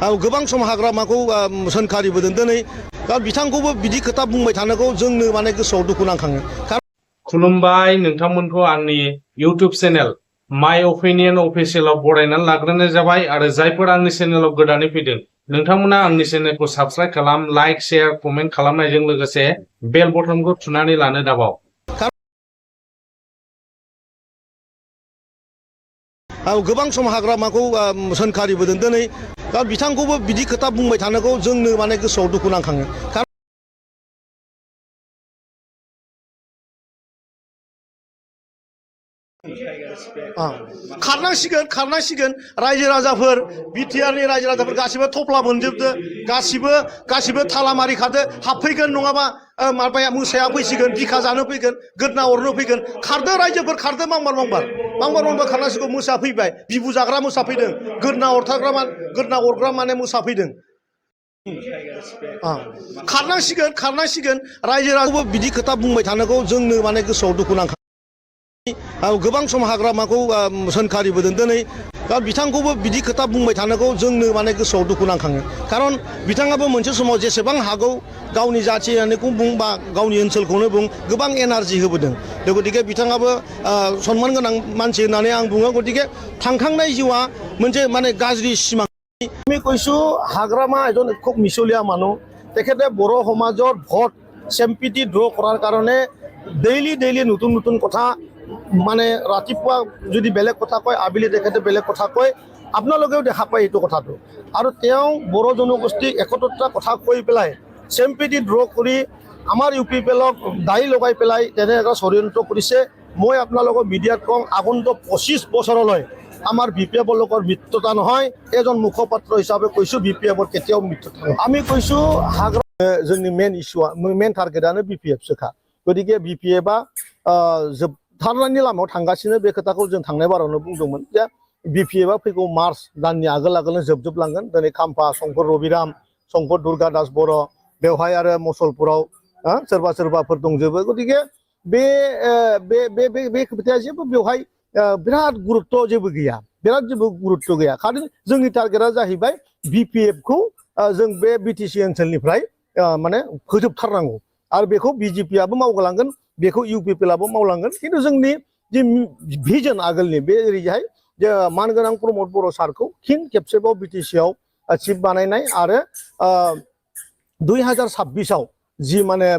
गोबां सम हाग्रामाखौ सोंखारिबोदों दिनै बिथांखौबो बिदि खोथा बुंबाय थानायखौ जोंनो माने गोसोआव दुखु नांखाङो। खुलुमबाय नोंथांमोनखौ आंनि इउटिउब चेनेल माय अपिनियन अफिसियेलाव बरायनानै लाग्रोनाय जाबाय आरो जायफोर आंनि चेनेलाव गोदानै फैदों नोंथांमोना आंनि चेनेलखौ साबस्क्राइब खालाम, लाइक, शेयार, कमेन्ट खालामनायजों लोगोसे बेल बटनखौ थुनानै लानो दाबाव। गोबां सम हाग्रामाखौ सोंखारिबोदों दिनै बिथांखौबो बिदि खोथा बुंबाय थानायखौ जोंनो माने गोसोआव दुखु नांखाङो। खारनांसिगोन रायजो राजाफोर बिटिआरनि रायजो राजाफोर गासिबो थफ्ला मोनजोबदो, गासिबो थाला मारिखादो, हाबफैगोन नङाबा माबाया मोसाया फैसिगोन, बिखा जानो फैगोन, गोदना अरनो फैगोन। खारदो रायजोफोर खारदो, मांबार खारनांसिगौ। मोसा फैबाय, बिबु जाग्रा मोसा फैदों, गोदना अरग्रा माने मोसा फैदों। खारनांसिगोन रायजो राजाखौबो बिदि खोथा बुंबाय थानायखौ जोंनो माने गोसोआव दुखु नांखाङो। गोबां सम हाग्रामाखौ सोंखारिबोदों दिनै बिथांखौबो बिदि खोथा बुंबाय थानायखौ जोंनो माने गोसोआव दुखु नांखाङो। खारन बिथाङाबो मोनसे समाव जेसेबां हागौ गावनि जाथि होननायखौ बुं बा गावनि ओनसोलखौनो बुं गोबां एनार्जि होबोदों। गतिके बिथाङाबो सनमान गोनां मानसि होननानै आं बुङो। गतिके थांखांनाय जिउआ मोनसे माने गाज्रि सिमां। আমি কৈছো হাগ্ৰামা এজন খুব মিছলীয়া মানুহ। তেখেতে বড়ো সমাজৰ ভোট চেম্পিটি ড্ৰ কৰাৰ কাৰণে ডেইলি নতুন কথা মানে ৰাতিপুৱা যদি বেলেগ কথা কয়, আবেলি তেখেতে বেলেগ কথা কয়। আপোনালোকেও দেখা পায় এইটো কথাটো। আৰু তেওঁ বড়ো জনগোষ্ঠীক একত্ৰতা কথা কৈ পেলাই চেম্পিটি ড্ৰ কৰি আমাৰ UPPLক দায়ী লগাই পেলাই তেনে এটা ষড়যন্ত্ৰ কৰিছে। মই আপোনালোকক মিডিয়াত কওঁ, আগন্তুক 25 বছৰলৈ আমাৰ BPFৰ লোকৰ মিত্ৰতা নহয়। এজন মুখপাত্ৰ হিচাপে কৈছোঁ, BPFৰ কেতিয়াও মিত্ৰতা নহয়। আমি কৈছোঁ जोंनि मेन इस्युआ मेन टार्गेटआनो BPFसोखा। गतिके BPFआ जोबथारनायनि लामायाव थांगासिनो। बे खोथाखौ जों थांनाय बारावनो बुंदोंमोन जे BPFआ फैगौ मार्च दाननि आगोलनो जोबलांगोन। दिनै खाम्फा शंकर रबिराम, शंकर दुर्गा दास बर' बेवहाय आरो मुसलपुराव सोरबाफोर दंजोबो। गतिके बे खोथाया जेबो बेवहाय बिराद गुरुत्व जेबो गैया। खालि जोंनि टार्गेटआ जाहैबाय BPFखौ जों बे BTC ओनसोलनिफ्राय माने फोजोबथारनांगौ। आरो बेखौ BJPआबो मावलांगोन, बेखौ UPPLआबो मावलांगोन। खिन्थु जोंनि जे भिजन आगोलनि बे ओरैहाय जे मानगोनां प्रमद बर' सारखौ फिन खेबसेबाव BTCआव चिफ बानायनाय आरो 2026आव जि माने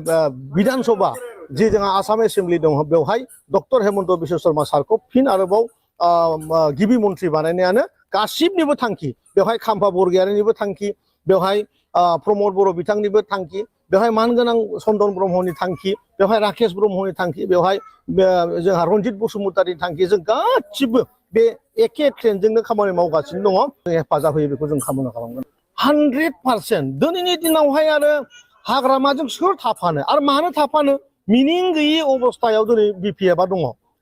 बिधान सभा जि जोंहा आसाम एसेम्बलि दङ बेवहाय डक्टर हेमन्त बिश्व शर्मा सारखौ फिन आरोबाव गिबि मन्थ्रि बानायनायानो गासिबनिबो थांखि। बेवहाय खाम्फा बरगयारिनिबो थांखि, बेवहाय प्रमद बर' बिथांनिबो थांखि, बेवहाय मानगोनां चन्दन ब्रह्मनि थांखि, बेवहाय राकेश ब्रह्मनि थांखि, बेवहाय जोंहा रन्जित बसुमतारिनि थांखि। जों गासिबो बे एखे ट्रेनजोंनो खामानि मावगासिनो दङ। जों हेफाजाब होयो, बेखौ जों खामानि खालामगोन 100%। दिनैनि दिनावहाय आरो हाग्रामाजों सोर थाफानो आरो मानो थाफानो मिनिं गैयि अबस्थायाव दिनै BPFआ दङ।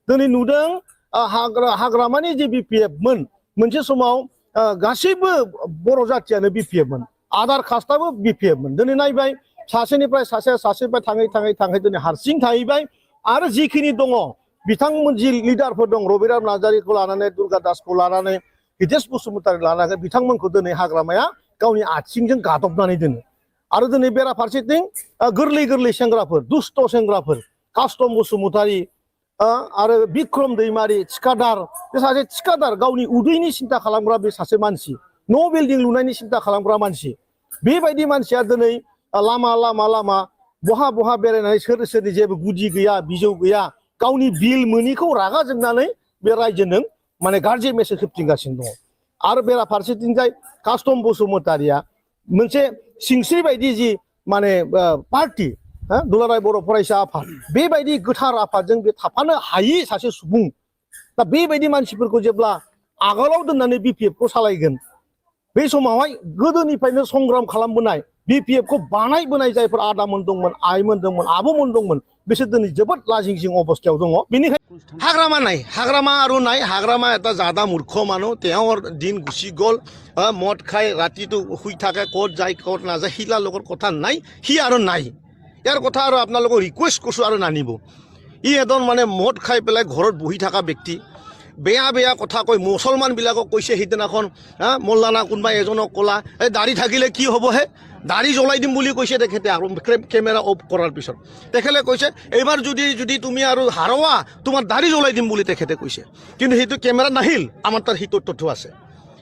दिनै नुदों हाग्रामानि जे BPFमोन मोनसे समाव गासैबो बर' जाथियानो BPFमोन, आदार कास्टआबो BPFमोन। दिनै नायबाय सासेनिफ्राय सासेनिफ्राय थाङै दिनै हारसिं थाहैबाय। आरो जिखिनि दङ बिथांमोन जि लिडारफोर दं, रबिराम नार्जारिखौ लानानै, दुर्गा दासखौ लानानै, हितेश बसुमतारी लानानै बिथांमोनखौ दिनै हाग्रामाया गावनि आथिंजों गादबनानै दोनो। आरो दिनै बेराफारसेथिं गोरलै सेंग्राफोर, दुष्ट सेंग्राफोर, कास्टम बसुमतारी आरो बिक्रम दैमारि थिखादार, बे सासे थिखादार गावनि उदैनि सिन्था खालामग्रा बे सासे मानसि, न' बिल्डिं लुनायनि सिन्था खालामग्रा मानसि। बेबायदि मानसिया दिनै लामा बहा बेरायनानै सोरनि जेबो गुदि गैया, बिजौ गैया, गावनि बिल मोनिखौ रागा जोंनानै बे रायजोजों माने गाज्रि मेसेज होबथिंगासिनो दङ। आरो बेराफारसेथिंजाय कास्टम बसुमतारिया मोनसे सिंस्रि बायदि जि माने पार्टि, दुलाराय बर' फरायसा आफाद, बेबायदि गोथार आफादजों बे थाफानो हायि सासे सुबुं। दा बेबायदि मानसिफोरखौ जेब्ला आगोलाव दोननानै BPFखौ सालायगोन, बे समावहाय गोदोनिफ्रायनो संग्राम खालामबोनाय BPFखौ बानायबोनाय जायफोर आदामोन दंमोन, आइमोन दंमोन, आब'मोन दंमोन, बिसोर दिनै जोबोद लाजिंसिं अबस्थायाव दङ। बेनिखायनो हाग्रामा আৰু নাই। হাগ্ৰামা এটা জাদা মূৰ্খ মানুহ। তেওঁৰ দিন গুচি গ'ল, মদ খাই ৰাতিটো শুই থাকে, ক'ত যায় ক'ত নাযায় সিলাৰ লগত কথা নাই, সি আৰু নাই। ইয়াৰ কথা আৰু আপোনালোকক ৰিকুৱেষ্ট কৰিছোঁ আৰু নানিব। ই এজন মানে মদ খাই পেলাই ঘৰত বহি থকা ব্যক্তি। বেয়া বেয়া কথা কৈ মুছলমানবিলাকক কৈছে সিদিনাখন মোল্লানা কোনোবা এজনক ক'লা এই দাড়ি থাকিলে কি হ'বহে দাড়ি জ্বলাই দিম বুলি কৈছে তেখেতে আৰু কেমেৰা অফ কৰাৰ পিছত তেখেতে কৈছে এইবাৰ যদি তুমি আৰু হাৰোৱা তোমাৰ দাড়ি জ্বলাই দিম বুলি তেখেতে কৈছে কিন্তু সেইটো কেমেৰাত নাহিল আমাৰ তাৰ সেইটো তথ্য আছে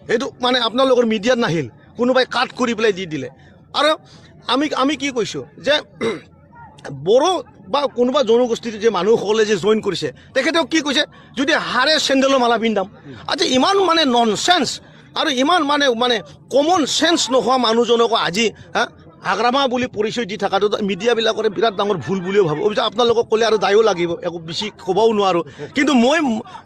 সেইটো মানে আপোনালোকৰ মিডিয়াত নাহিল কোনোবাই কাট কৰি পেলাই দি দিলে আৰু আমি কি কৈছোঁ যে বড়ো বা কোনোবা জনগোষ্ঠীৰ যে মানুহসকলে যে জইন কৰিছে তেখেতেও কি কৈছে যদি হাৰে চেণ্ডেলৰ মালা পিন্ধাম আজি ইমান মানে ননচেন্স আৰু ইমান মানে কমন চেন্স নোহোৱা মানুহজনকো আজি হাগ্ৰামা বুলি পৰিচয় দি থকাটো মিডিয়াবিলাকৰে বিৰাট ডাঙৰ ভুল বুলিও ভাবোঁ অৱশ্যে আপোনালোকক ক'লে আৰু দায়ো লাগিব একো বেছি ক'বও নোৱাৰোঁ কিন্তু মই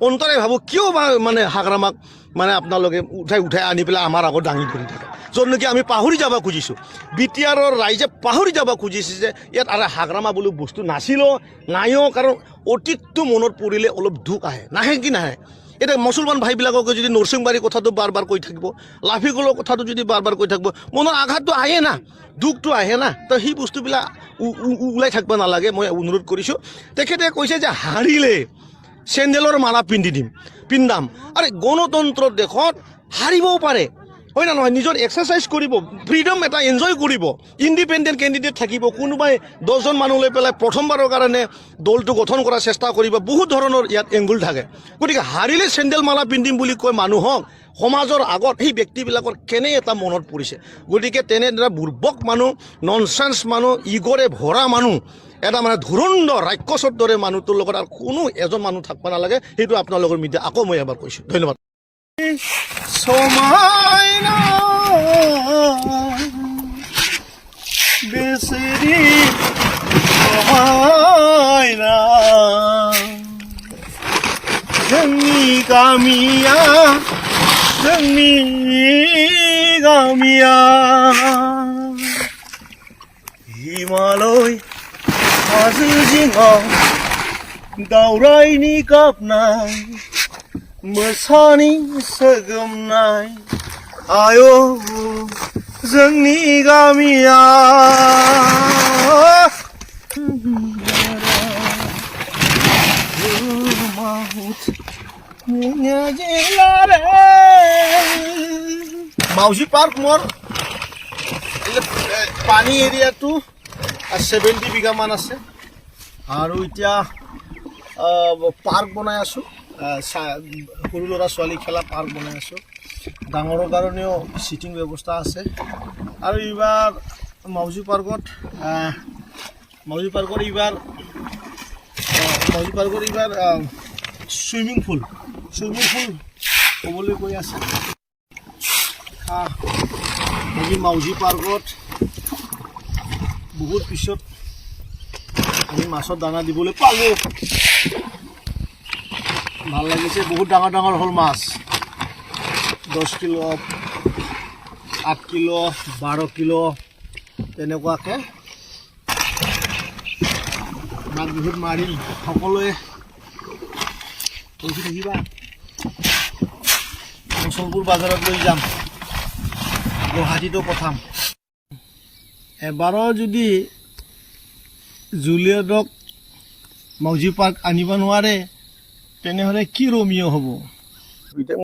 অন্তৰে ভাবোঁ কিয় বা মানে হাগ্ৰামাক মানে আপোনালোকে উঠাই আনি পেলাই আমাৰ আগত দাঙি ধৰি থাকে য'ত নেকি আমি পাহৰি যাব খুজিছোঁ বিটিআৰৰ ৰাইজে পাহৰি যাব খুজিছে যে ইয়াত আৰু হাগ্ৰামা বুলি বস্তু নাছিলো নাইও কাৰণ অতীতটো মনত পৰিলে অলপ দুখ আহে নাহে কি নাহে এতিয়া মুছলমান ভাইবিলাককে যদি নৰসিংবাৰীৰ কথাটো বাৰ বাৰ কৈ থাকিব লাফিগলৰ কথাটো যদি বাৰ বাৰ কৈ থাকিব মনৰ আঘাতটো আহে না দুখটো আহে না তো সেই বস্তুবিলাক ওলাই থাকিব নালাগে মই অনুৰোধ কৰিছোঁ তেখেতে কৈছে যে হাৰিলে চেণ্ডেলৰ মালা পিন্ধাম আৰে গণতন্ত্ৰ দেশত হাৰিবও পাৰে হয় না নহয় নিজৰ এক্সাৰচাইজ কৰিব ফ্ৰীডম এটা এনজয় কৰিব ইণ্ডিপেণ্ডেণ্ট কেণ্ডিডেট থাকিব কোনোবাই 10জন মানুহ লৈ পেলাই প্ৰথমবাৰৰ কাৰণে দলটো গঠন কৰাৰ চেষ্টা কৰিব বহুত ধৰণৰ ইয়াত এংগুল থাকে গতিকে হাৰিলে চেণ্ডেল মালা পিন্ধিম বুলি কৈ মানুহক সমাজৰ আগত সেই ব্যক্তিবিলাকৰ কেনে এটা মনত পৰিছে গতিকে তেনেদৰে বুৰ্বক মানুহ ননচেন্স মানুহ ইগৰে ভৰা মানুহ এটা মানে ধুৰন্ধৰ ৰাক্ষসৰ দৰে মানুহটোৰ লগত আৰু কোনো এজন মানুহ থাকিব নালাগে সেইটো আপোনালোকৰ মিডিয়া আকৌ মই এবাৰ কৈছোঁ ধন্যবাদ সমাইনা বেসরি সমাইনা जोंनि गामिया हिमालय हाजो जिङाव दावरायनि गाबनाय मोसानि सोगोमनाय आयो जोंनि गामिया মাউজি পাৰ্ক মোৰ পানী এৰিয়াটো 70 বিঘামান আছে আৰু এতিয়া পাৰ্ক বনাই আছোঁ সৰু ল'ৰা ছোৱালী খেলা পাৰ্ক বনাই আছোঁ ডাঙৰৰ কাৰণেও চিটিং ব্যৱস্থা আছে আৰু এইবাৰ মাউজি পাৰ্কত এইবাৰ চুইমিং পুল হ'বলৈ গৈ আছে মাউজি পাৰ্কত বহুত পিছত আমি মাছৰ দানা দিবলৈ পালোঁ ভাল লাগিছে বহুত ডাঙৰ হ'ল মাছ 10 কিলো 8 কিলো 12 কিলো তেনেকুৱাকৈ মাঘ বিহুত মাৰি সকলোৱে পইচা থাকিবা মুছলপুৰ বাজাৰত লৈ যাম গুৱাহাটীতো পঠাম এবাৰো যদি জুলিয়টক মাউজি পাৰ্ক আনিব নোৱাৰে তেনেহ'লে কি ৰমিঅ' হ'ব